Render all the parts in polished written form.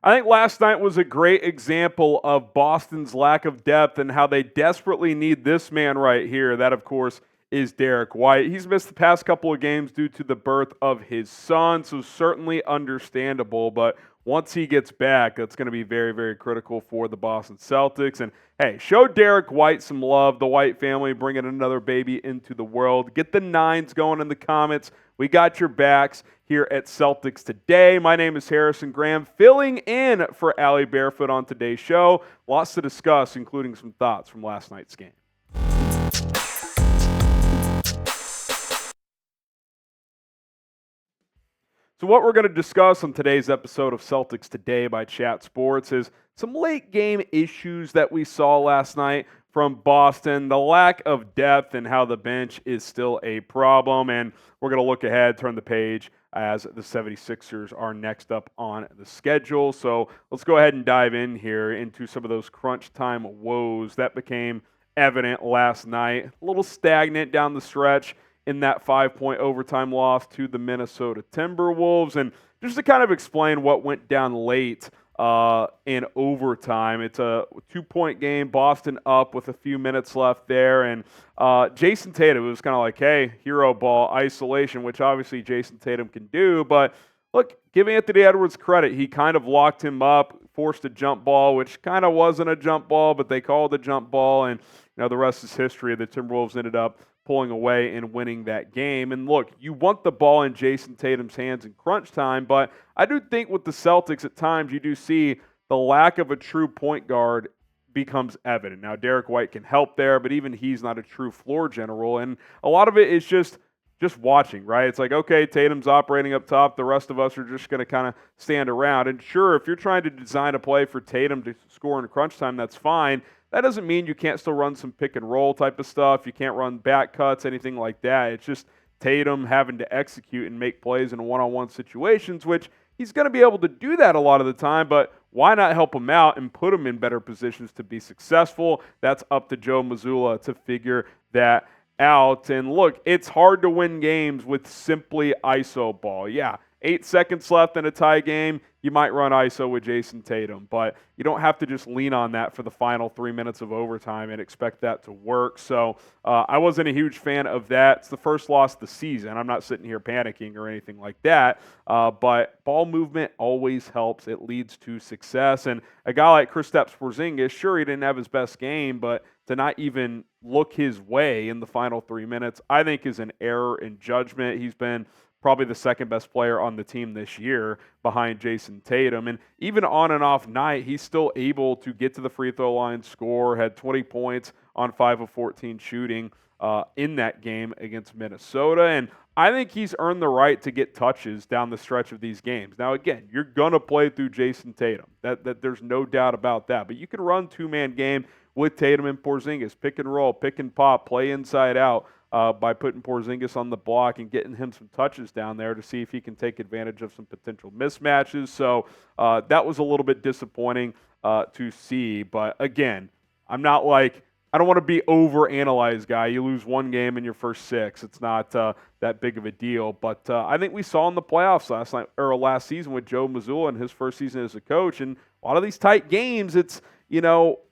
I think last night was a great example of Boston's lack of depth and how they desperately need this man right here. That, of course, is Derrick White. He's missed the past couple of games due to the birth of his son, so certainly understandable. But once he gets back, that's going to be very, very critical for the Boston Celtics. And hey, show Derrick White some love. The White family bringing another baby into the world. Get the nines going in the comments. We got your backs here at Celtics Today. My name is Harrison Graham, filling in for Allie Barefoot on today's show. Lots to discuss, including some thoughts from last night's game. So what we're going to discuss on today's episode of Celtics Today by Chat Sports is some late game issues that we saw last night from Boston, the lack of depth and how the bench is still a problem, and we're going to look ahead, turn the page as the 76ers are next up on the schedule. So let's go ahead and dive in here into some of those crunch time woes that became evident last night. A little stagnant down the stretch in that 5-point overtime loss to the Minnesota Timberwolves. And just to kind of explain what went down late in overtime, it's a 2-point game, Boston up with a few minutes left there. And Jayson Tatum was kind of like, hey, hero ball, isolation, which obviously Jayson Tatum can do. But look, give Anthony Edwards credit. He kind of locked him up, forced a jump ball, which kind of wasn't a jump ball, but they called a jump ball. And the rest is history. The Timberwolves ended up pulling away and winning that game. And look, you want the ball in Jayson Tatum's hands in crunch time, but I do think with the Celtics at times you do see the lack of a true point guard becomes evident. Now, Derrick White can help there, but even he's not a true floor general. And a lot of it is just watching, right? It's like, okay, Tatum's operating up top. The rest of us are just going to kind of stand around. And sure, if you're trying to design a play for Tatum to score in crunch time, that's fine. That doesn't mean you can't still run some pick and roll type of stuff. You can't run back cuts, anything like that. It's just Tatum having to execute and make plays in one-on-one situations, which he's going to be able to do that a lot of the time, but why not help him out and put him in better positions to be successful? That's up to Joe Mazzulla to figure that out. And look, it's hard to win games with simply ISO ball. Yeah, 8 seconds left in a tie game, you might run ISO with Jayson Tatum, but you don't have to just lean on that for the final 3 minutes of overtime and expect that to work. So I wasn't a huge fan of that. It's the first loss of the season. I'm not sitting here panicking or anything like that, but ball movement always helps. It leads to success. And a guy like Kristaps Porzingis, sure, he didn't have his best game, but to not even look his way in the final 3 minutes, I think is an error in judgment. He's been probably the second best player on the team this year behind Jayson Tatum. And even on and off night, he's still able to get to the free throw line, score, had 20 points on 5 of 14 shooting in that game against Minnesota. And I think he's earned the right to get touches down the stretch of these games. Now, again, you're going to play through Jayson Tatum. That there's no doubt about that. But you can run two-man game with Tatum and Porzingis, pick and roll, pick and pop, play inside out. By putting Porzingis on the block and getting him some touches down there to see if he can take advantage of some potential mismatches. So that was a little bit disappointing to see. But again, I don't want to be over-analyzed, guy. You lose one game in your first 6. It's not that big of a deal. But I think we saw in the playoffs last season with Joe Mazzulla in his first season as a coach, and a lot of these tight games, it's,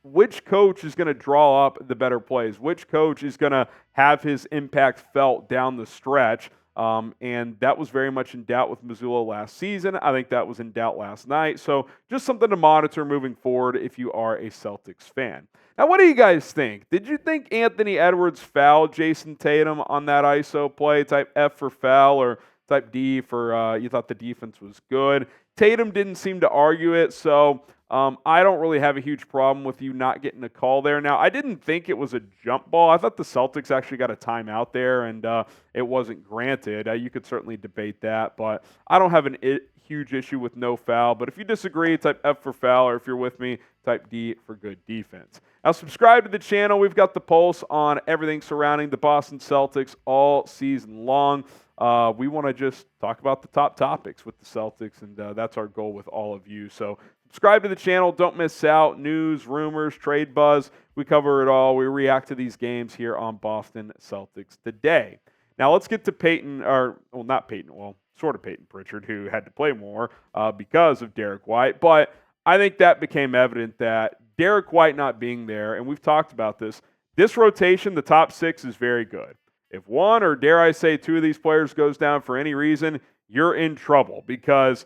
which coach is going to draw up the better plays? Which coach is going to have his impact felt down the stretch? And that was very much in doubt with Mazzulla last season. I think that was in doubt last night. So just something to monitor moving forward if you are a Celtics fan. Now, what do you guys think? Did you think Anthony Edwards fouled Jayson Tatum on that ISO play, type F for foul or type D for you thought the defense was good? Tatum didn't seem to argue it, so I don't really have a huge problem with you not getting a call there. Now, I didn't think it was a jump ball. I thought the Celtics actually got a timeout there, and it wasn't granted. You could certainly debate that, but I don't have a huge issue with no foul. But if you disagree, type F for foul, or if you're with me, type D for good defense. Now, subscribe to the channel. We've got the pulse on everything surrounding the Boston Celtics all season long. We want to just talk about the top topics with the Celtics, and that's our goal with all of you. So subscribe to the channel. Don't miss out. News, rumors, trade buzz. We cover it all. We react to these games here on Boston Celtics Today. Now let's get to sort of Peyton Pritchard, who had to play more because of Derrick White. But I think that became evident that Derrick White not being there, and we've talked about this rotation, the top 6 is very good. If one, or dare I say 2 of these players goes down for any reason, you're in trouble because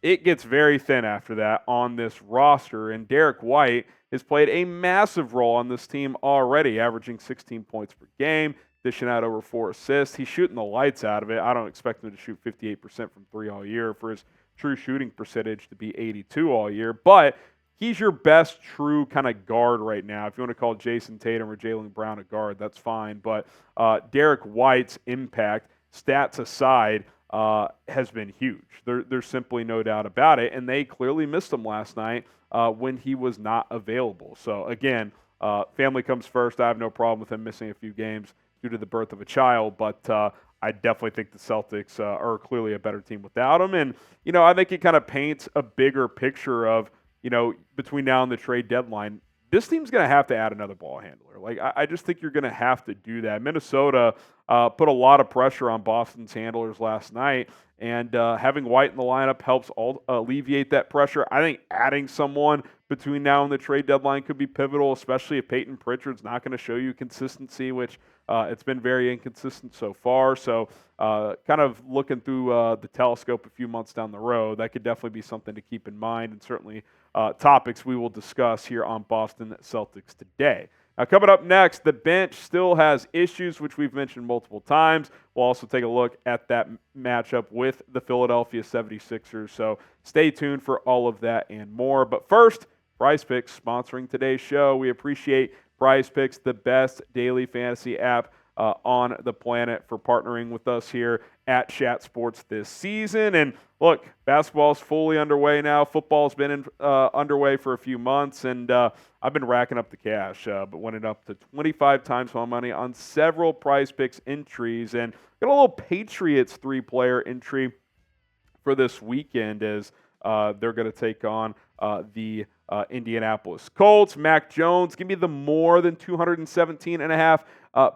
it gets very thin after that on this roster. And Derrick White has played a massive role on this team already, averaging 16 points per game, dishing out over 4 assists. He's shooting the lights out of it. I don't expect him to shoot 58% from 3 all year for his true shooting percentage to be 82 all year. But he's your best true kind of guard right now. If you want to call Jayson Tatum or Jaylen Brown a guard, that's fine. But Derrick White's impact, stats aside, has been huge. There's simply no doubt about it. And they clearly missed him last night when he was not available. So, again, family comes first. I have no problem with him missing a few games due to the birth of a child. But I definitely think the Celtics are clearly a better team without him. And, I think it kind of paints a bigger picture of, between now and the trade deadline, this team's going to have to add another ball handler. Like, I just think you're going to have to do that. Minnesota put a lot of pressure on Boston's handlers last night, and having White in the lineup helps alleviate that pressure. I think adding someone between now and the trade deadline could be pivotal, especially if Peyton Pritchard's not going to show you consistency, which it's been very inconsistent so far. So kind of looking through the telescope a few months down the road, that could definitely be something to keep in mind, and certainly topics we will discuss here on Boston Celtics Today. Now, coming up next, the bench still has issues, which we've mentioned multiple times. We'll also take a look at that matchup with the Philadelphia 76ers. So stay tuned for all of that and more. But first, Prize Picks sponsoring today's show. We appreciate Prize Picks, the best daily fantasy app on the planet, for partnering with us here at Chat Sports this season. And look, basketball's fully underway now. Football's been underway for a few months, and I've been racking up the cash, but winning up to 25 times my money on several Prize Picks entries. And got a little Patriots 3-player entry for this weekend as they're going to take on the Indianapolis Colts. Mac Jones, give me the more than 217.5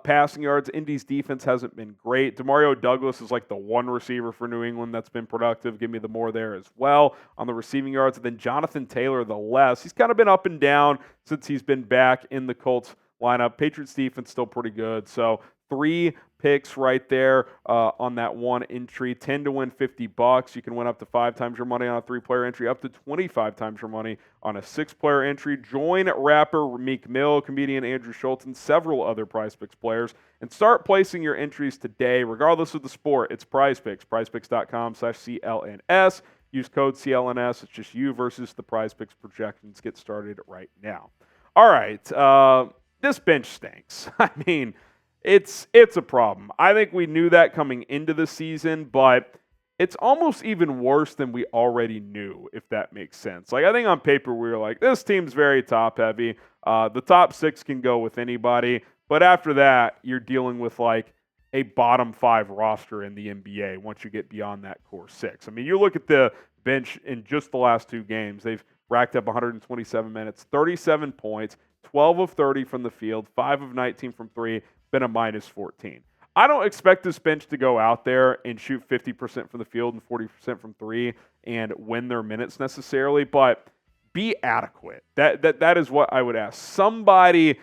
passing yards. Indy's defense hasn't been great. Demario Douglas is like the one receiver for New England that's been productive. Give me the more there as well on the receiving yards. And then Jonathan Taylor, the less. He's kind of been up and down since he's been back in the Colts lineup. Patriots defense still pretty good. So 3 picks right there on that one entry. 10 to win $50. You can win up to 5 times your money on a 3-player entry, up to 25 times your money on a 6-player entry. Join rapper Meek Mill, comedian Andrew Schultz, and several other Prize Picks players, and start placing your entries today, regardless of the sport. It's Prize Picks, prizepicks.com/CLNS. Use code CLNS. It's just you versus the Prize Picks projections. Get started right now. All right, this bench stinks. I mean, it's a problem. I think we knew that coming into the season, but it's almost even worse than we already knew, if that makes sense. Like, I think on paper we were like, this team's very top-heavy. The top 6 can go with anybody, but after that, you're dealing with like a bottom 5 roster in the NBA once you get beyond that core 6. I mean, you look at the bench in just the last 2 games. They've racked up 127 minutes, 37 points, 12 of 30 from the field, 5 of 19 from 3, been a minus 14. I don't expect this bench to go out there and shoot 50% from the field and 40% from 3 and win their minutes necessarily, but be adequate. That is what I would ask. Somebody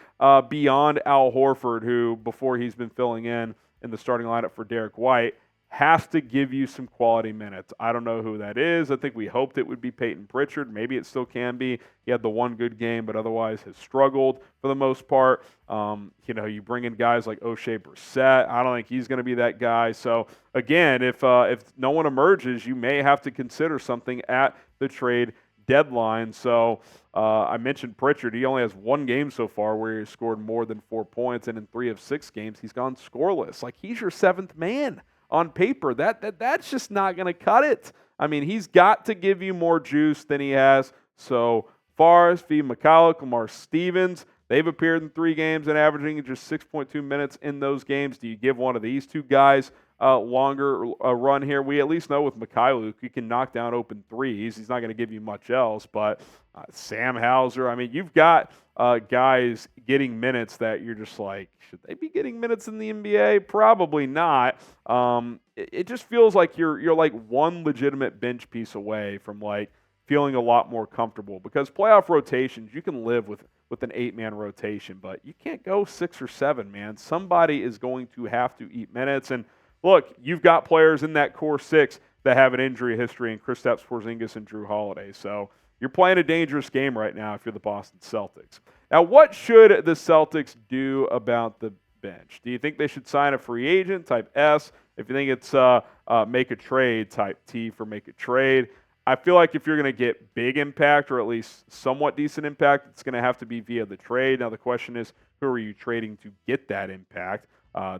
beyond Al Horford, who before he's been filling in the starting lineup for Derrick White, has to give you some quality minutes. I don't know who that is. I think we hoped it would be Peyton Pritchard. Maybe it still can be. He had the one good game, but otherwise has struggled for the most part. You bring in guys like O'Shea Brissett. I don't think he's going to be that guy. So, again, if no one emerges, you may have to consider something at the trade deadline. So I mentioned Pritchard. He only has 1 game so far where he scored more than 4 points, and in 3 of 6 games he's gone scoreless. Like, he's your 7th man. On paper, that's just not going to cut it. I mean, he's got to give you more juice than he has so far. Steve McCulloch, Lamar Stevens, they've appeared in 3 games and averaging just 6.2 minutes in those games. Do you give one of these 2 guys longer run here. We at least know with Mikhailuk, he can knock down open threes. He's not going to give you much else. But Sam Hauser, I mean, you've got guys getting minutes that you're just like, should they be getting minutes in the NBA? Probably not. It just feels like you're like one legitimate bench piece away from like feeling a lot more comfortable, because playoff rotations, you can live with an 8-man rotation, but you can't go 6 or 7, man. Somebody is going to have to eat minutes. And look, you've got players in that core 6 that have an injury history in Kristaps Porzingis and Drew Holiday. So you're playing a dangerous game right now if you're the Boston Celtics. Now, what should the Celtics do about the bench? Do you think they should sign a free agent, type S? If you think it's make a trade, type T for make a trade. I feel like if you're going to get big impact, or at least somewhat decent impact, it's going to have to be via the trade. Now, the question is, who are you trading to get that impact?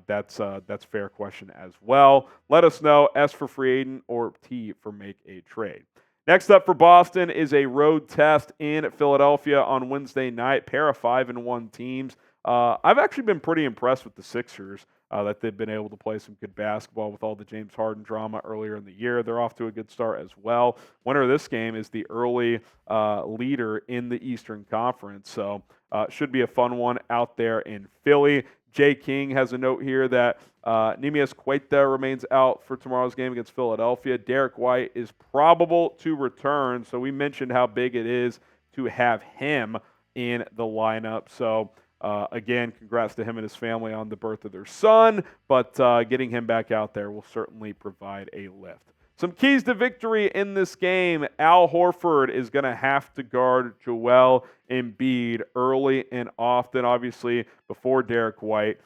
That's a fair question as well. Let us know, S for free agent or T for make a trade. Next up for Boston is a road test in Philadelphia on Wednesday night. Pair of 5-1 teams. I've actually been pretty impressed with the Sixers. That they've been able to play some good basketball with all the James Harden drama earlier in the year. They're off to a good start as well. Winner of this game is the early leader in the Eastern Conference, so should be a fun one out there in Philly. Jay King has a note here that Neemias Queta remains out for tomorrow's game against Philadelphia. Derrick White is probable to return, so we mentioned how big it is to have him in the lineup. So again, congrats to him and his family on the birth of their son, but getting him back out there will certainly provide a lift. Some keys to victory in this game. Al Horford is going to have to guard Joel Embiid early and often. Obviously, before Derrick White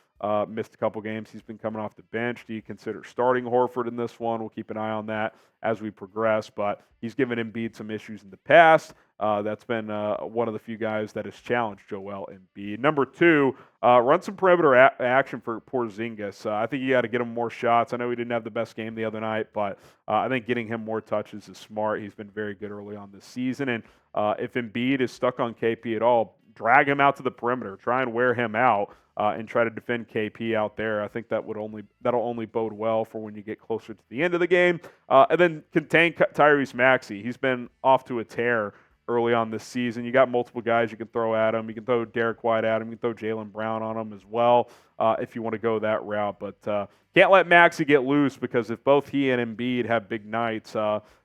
missed a couple games, he's been coming off the bench. Do you consider starting Horford in this one? We'll keep an eye on that as we progress, but he's given Embiid some issues in the past. That's been one of the few guys that has challenged Joel Embiid. Number 2, run some perimeter action for Porzingis. I think you got to get him more shots. I know he didn't have the best game the other night, but I think getting him more touches is smart. He's been very good early on this season, and if Embiid is stuck on KP at all, drag him out to the perimeter. Try and wear him out and try to defend KP out there. I think that'll only bode well for when you get closer to the end of the game. And then contain Tyrese Maxey. He's been off to a tear early on this season. You got multiple guys you can throw at him. You can throw Derrick White at him. You can throw Jaylen Brown on him as well if you want to go that route. But can't let Maxey get loose, because if both he and Embiid have big nights,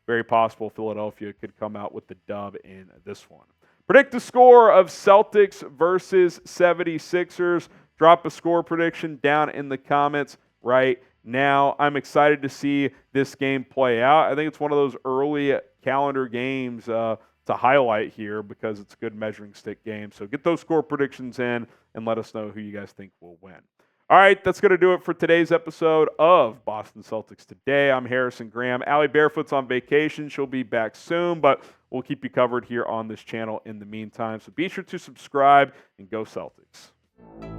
very possible Philadelphia could come out with the dub in this one. Predict the score of Celtics versus 76ers. Drop a score prediction down in the comments right now. I'm excited to see this game play out. I think it's one of those early calendar games to highlight here, because it's a good measuring stick game. So get those score predictions in and let us know who you guys think will win. All right, that's going to do it for today's episode of Boston Celtics Today. I'm Harrison Graham. Allie Barefoot's on vacation. She'll be back soon, but we'll keep you covered here on this channel in the meantime. So be sure to subscribe and go Celtics.